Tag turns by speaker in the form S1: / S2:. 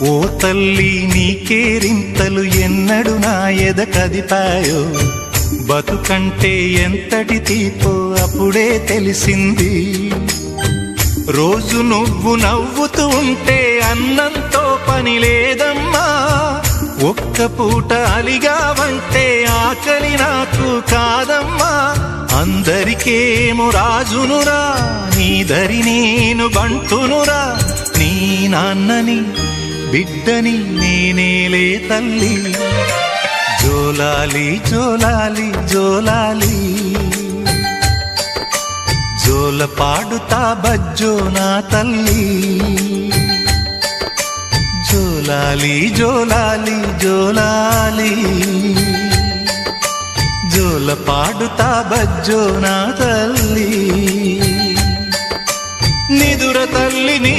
S1: ఓ తల్లి నీకేరింతలు ఎన్నడు నా ఎద కదిపాయో, బతుకంటే ఎంతటి తీపో అప్పుడే తెలిసింది. రోజు నువ్వు నవ్వుతూ ఉంటే అన్నంతో పని లేదమ్మా, ఒక్క పూట అలిగావంటే ఆకలి నాకు కాదమ్మా. అందరికేమో రాజునురా, నీ దరి నేను బంటునురా, నీ నాన్నని బిడ్డని నేనేలే తల్లి. జోలాలి జోలాలి జోలాలి, జోల పాడుతా బజ్జో నా తల్లి. జోలాలి జోలాలి జోలాలి, జోల పాడుతా బజ్జో నా తల్లి. నిదుర తల్లి నీ